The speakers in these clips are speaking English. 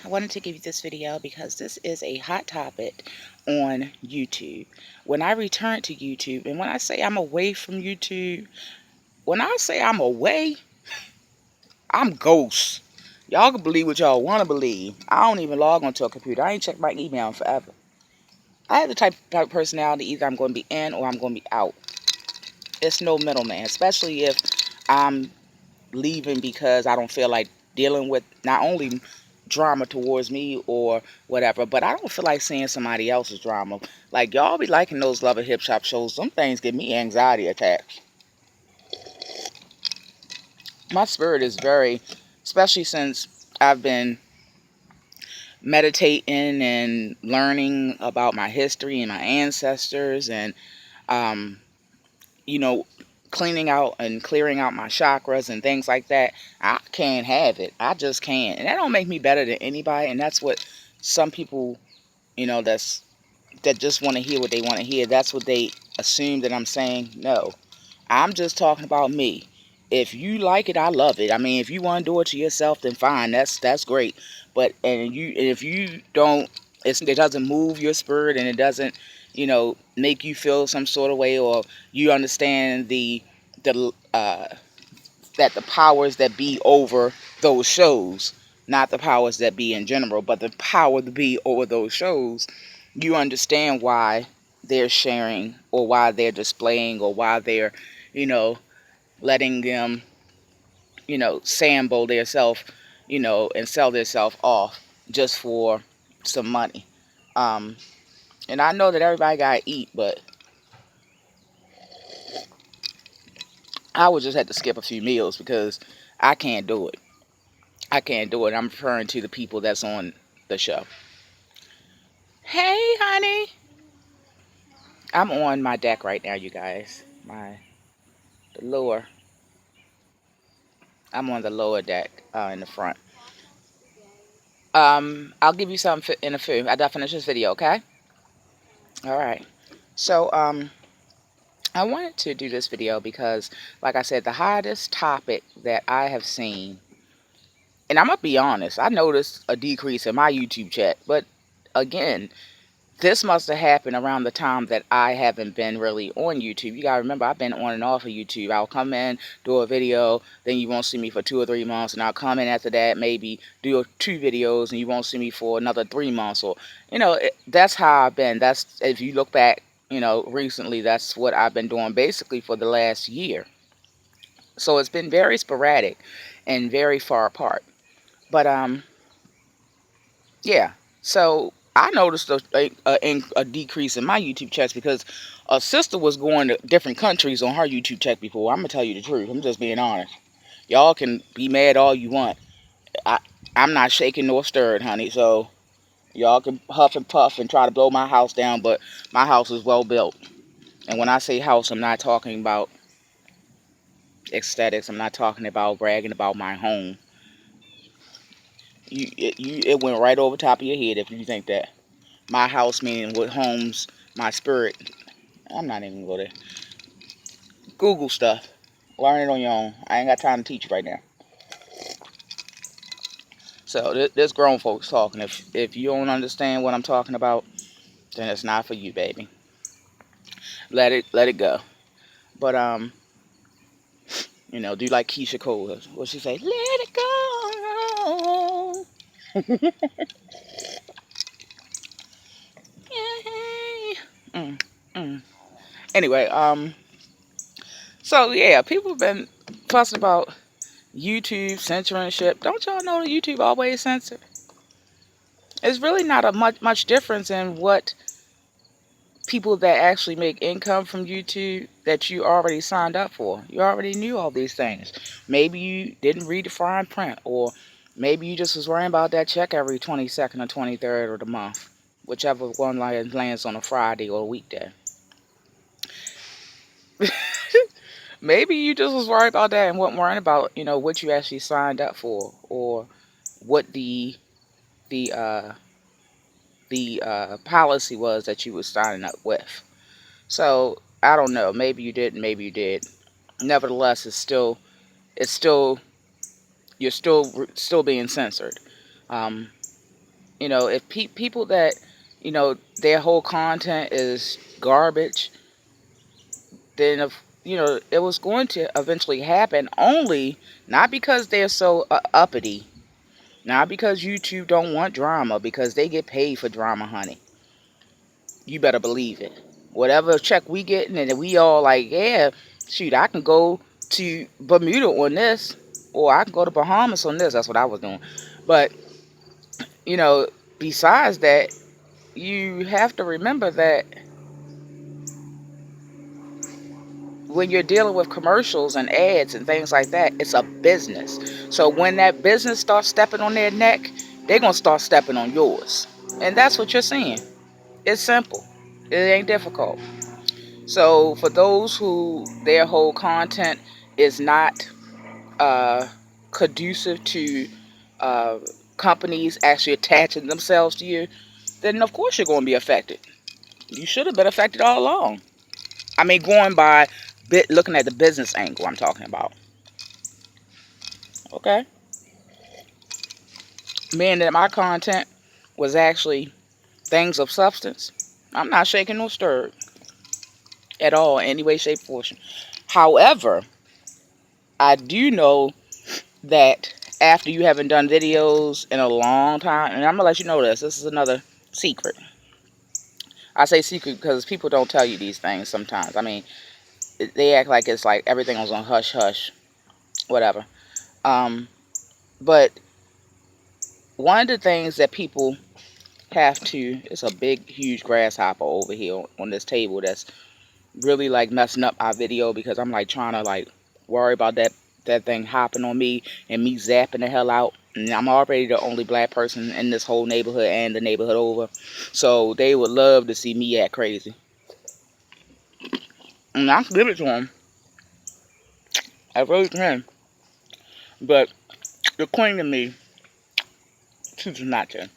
I wanted to give you this video because this is a hot topic on YouTube. When I return to YouTube, and when I say I'm away from YouTube, when I say I'm away, I'm ghost. Y'all can believe what y'all want to believe. I don't even log onto a computer. I ain't checked my email in forever. I have the type of personality, either I'm going to be in or I'm going to be out. It's no middleman, especially if I'm leaving because I don't feel like dealing with not only drama towards me or whatever, but I don't feel like seeing somebody else's drama. Like, y'all be liking those Love and Hip Hop shows. Some things give me anxiety attacks. My spirit is very, especially since I've been meditating and learning about my history and my ancestors, and um, you know, cleaning out and clearing out my chakras and things like that. I can't have it. I just can't. And that don't make me better than anybody. And that's what some people, that just want to hear what they want to hear. That's what they assume that I'm saying. No, I'm just talking about me. If you like it, I love it. I mean, if you want to do it to yourself, then fine. That's great. But if you don't, it doesn't move your spirit, and it doesn't, make you feel some sort of way, or you understand the that the powers that be over those shows, not the powers that be in general, but the power to be over those shows, you understand why they're sharing, or why they're displaying, or why they're, you know, letting them, sample themselves, and sell themselves off just for some money. Um, and I know that everybody gotta eat, but I would just have to skip a few meals because I can't do it. I can't do it. I'm referring to the people that's on the show. Hey, honey. I'm on my deck right now, you guys. The lower. I'm on the lower deck in the front. I'll give you some in a few. I gotta finish this video, okay? All right. So, I wanted to do this video because, like I said, the hottest topic that I have seen, and I'm gonna be honest, I noticed a decrease in my YouTube chat, but again, this must have happened around the time that I haven't been really on YouTube. You gotta remember, I've been on and off of YouTube. I'll come in, do a video, then you won't see me for 2 or 3 months, and I'll come in after that, maybe do 2 videos, and you won't see me for another 3 months. Or, that's how I've been. That's, if you look back, recently, that's what I've been doing basically for the last year. So it's been very sporadic and very far apart. But yeah. So I noticed a decrease in my YouTube checks because a sister was going to different countries on her YouTube check before. I'm gonna tell you the truth. I'm just being honest. Y'all can be mad all you want. I'm not shaking nor stirred, honey. So y'all can huff and puff and try to blow my house down, but my house is well built. And when I say house, I'm not talking about aesthetics. I'm not talking about bragging about my home. It went right over top of your head if you think that. My house, meaning what homes my spirit. I'm not even going to go there. Google stuff. Learn it on your own. I ain't got time to teach you right now. So this grown folks talking. If you don't understand what I'm talking about, then it's not for you, baby. Let it go. But do like Keisha Cole. What she say? Let it go. mm, mm. Anyway, so yeah, people have been fussing about YouTube censorship. Don't y'all know that YouTube always censor? It's really not a much difference in what people that actually make income from YouTube that you already signed up for. You already knew all these things. Maybe you didn't read the fine print, or maybe you just was worrying about that check every 22nd or 23rd of the month, whichever one lands on a Friday or a weekday. Maybe you just was worried about that and wasn't worrying about, what you actually signed up for, or what the policy was that you was signing up with. So I don't know. Maybe you did, maybe you did. Nevertheless, it's still you're still being censored. Um, If people that, their whole content is garbage, then if, it was going to eventually happen, only not because they're so uppity, not because YouTube don't want drama, because they get paid for drama, honey. You better believe it. Whatever check we getting, and we all like, yeah, shoot, I can go to Bermuda on this, or I can go to Bahamas on this. That's what I was doing. But, you know, besides that, you have to remember that when you're dealing with commercials and ads and things like that, it's a business. So when that business starts stepping on their neck, they're going to start stepping on yours. And that's what you're seeing. It's simple. It ain't difficult. So for those who their whole content is not conducive to uh, companies actually attaching themselves to you, then of course you're going to be affected. You should have been affected all along. I mean, going by looking at the business angle I'm talking about. Okay? Meaning that my content was actually things of substance. I'm not shaking no stirred at all, in any way, shape, or form. However, I do know that after you haven't done videos in a long time, and I'm going to let you know this. This is another secret. I say secret because people don't tell you these things sometimes. I mean, they act like it's like everything was on hush hush, whatever. But one of the things that people have to, it's a big, huge grasshopper over here on this table that's really like messing up our video, because I'm like trying to like worry about that thing hopping on me and me zapping the hell out. And I'm already the only black person in this whole neighborhood and the neighborhood over. So they would love to see me act crazy. And I can give it to them. I really can. But the queen in me chooses not to.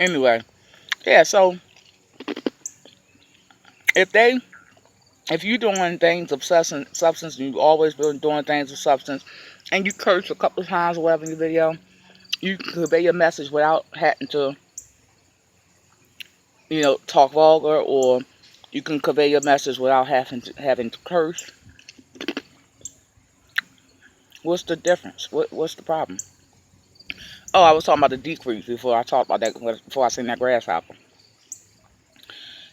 Anyway, yeah, so if you're doing things of substance, and you've always been doing things of substance, and you curse a couple of times or whatever in your video, you can convey your message without having to, talk vulgar, or you can convey your message without having to curse. What's the difference? What's the problem? Oh, I was talking about the decrease before I talked about that, before I seen that grasshopper.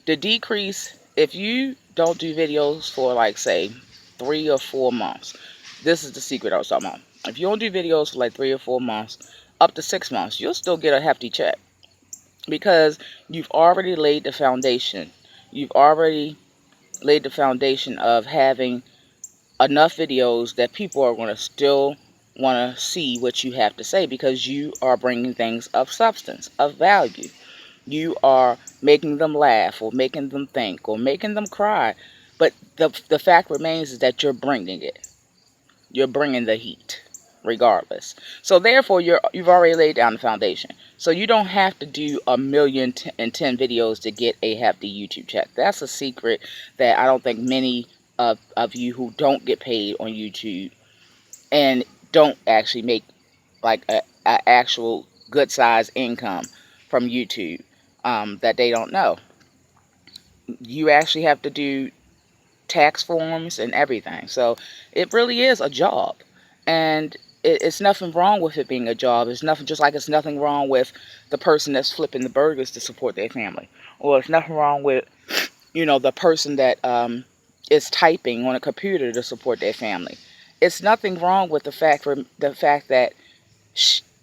The decrease, if you don't do videos for like, say, 3 or 4 months, this is the secret I was talking about. If you don't do videos for like 3 or 4 months, up to 6 months, you'll still get a hefty check, because you've already laid the foundation. You've already laid the foundation of having enough videos that people are going to still want to see what you have to say, because you are bringing things of substance, of value. You are making them laugh, or making them think, or making them cry. But the fact remains is that you're bringing it. You're bringing the heat, regardless. So therefore, you've already laid down the foundation. So you don't have to do 1,000,010 videos to get a hefty YouTube check. That's a secret that I don't think many of you who don't get paid on YouTube and don't actually make like a actual good size income from YouTube, that they don't know. You actually have to do tax forms and everything. So it really is a job. And it's nothing wrong with it being a job. It's nothing, just like it's nothing wrong with the person that's flipping the burgers to support their family. Or it's nothing wrong with, the person that is typing on a computer to support their family. It's nothing wrong with the fact that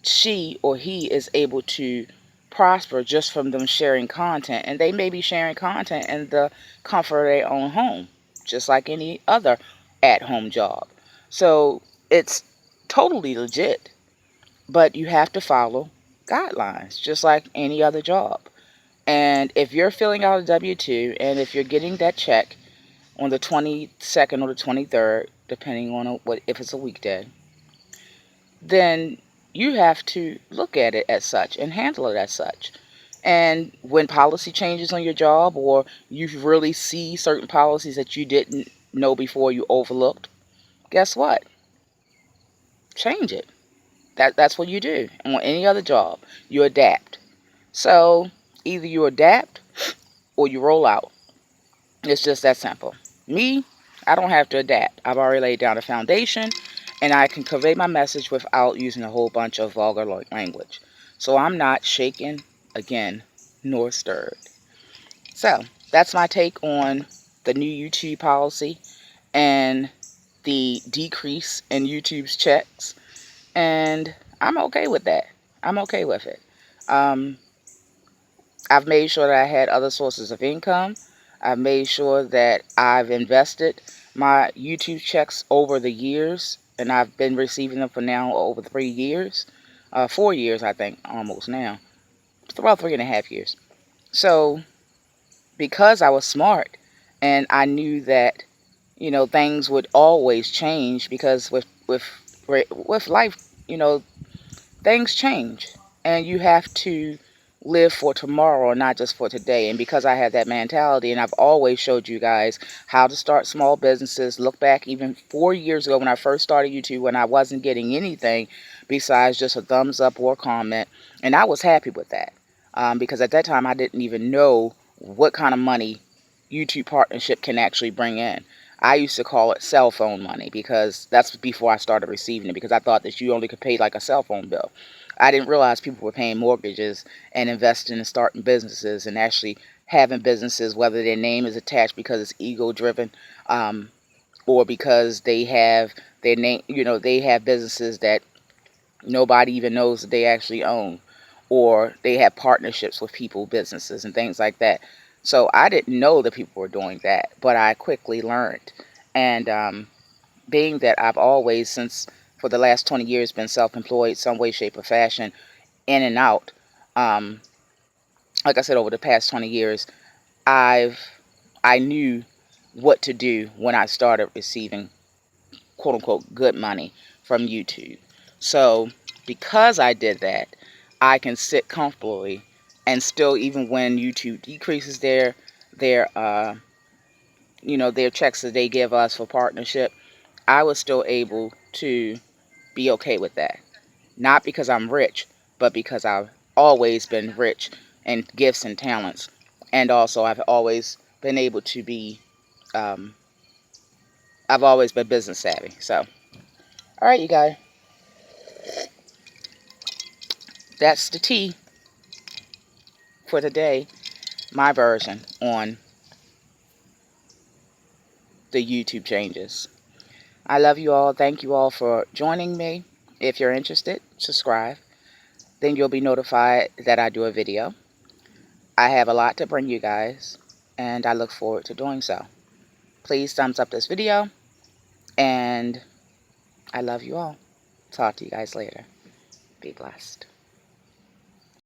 she or he is able to prosper just from them sharing content. And they may be sharing content in the comfort of their own home, just like any other at-home job. So it's totally legit, but you have to follow guidelines, just like any other job. And if you're filling out a W-2, and if you're getting that check on the 22nd or the 23rd, depending on if it's a weekday, then you have to look at it as such and handle it as such. And when policy changes on your job, or you really see certain policies that you didn't know before, you overlooked, guess what? change it. That's what you do. On any other job, you adapt. So either you adapt or you roll out. It's just that simple. Me, I don't have to adapt. I've already laid down a foundation, and I can convey my message without using a whole bunch of vulgar language. So I'm not shaken again nor stirred. So that's my take on the new YouTube policy and the decrease in YouTube's checks. And I'm okay with that. I'm okay with it. Um, I've made sure that I had other sources of income. I've made sure that I've invested my YouTube checks over the years, and I've been receiving them for now over 3 years. 4 years, I think, almost now. It's about 3.5 years. So, because I was smart and I knew that, things would always change, because with life, things change, and you have to live for tomorrow, not just for today. And because I have that mentality, and I've always showed you guys how to start small businesses. Look back even 4 years ago when I first started YouTube, when I wasn't getting anything besides just a thumbs up or comment, and I was happy with that, because at that time I didn't even know what kind of money YouTube partnership can actually bring in. I used to call it cell phone money, because that's before I started receiving it, because I thought that you only could pay like a cell phone bill. I didn't realize people were paying mortgages and investing and starting businesses and actually having businesses, whether their name is attached because it's ego driven, or because they have their name, they have businesses that nobody even knows that they actually own, or they have partnerships with people, businesses, and things like that. So I didn't know that people were doing that, but I quickly learned. And being that I've always, since for the last 20 years, been self-employed some way, shape, or fashion, in and out, um, like I said, over the past 20 years, I've I knew what to do when I started receiving quote unquote good money from YouTube. So because I did that, I can sit comfortably and still, even when YouTube decreases their their checks that they give us for partnership, I was still able to be okay with that. Not because I'm rich, but because I've always been rich in gifts and talents. And also I've always been able to be, um, I've always been business savvy. So, all right, you guys, that's the tea for today. My version on the YouTube changes. I love you all. Thank you all for joining me. If you're interested, subscribe. Then you'll be notified that I do a video. I have a lot to bring you guys, and I look forward to doing so. Please thumbs up this video, and I love you all. Talk to you guys later. Be blessed.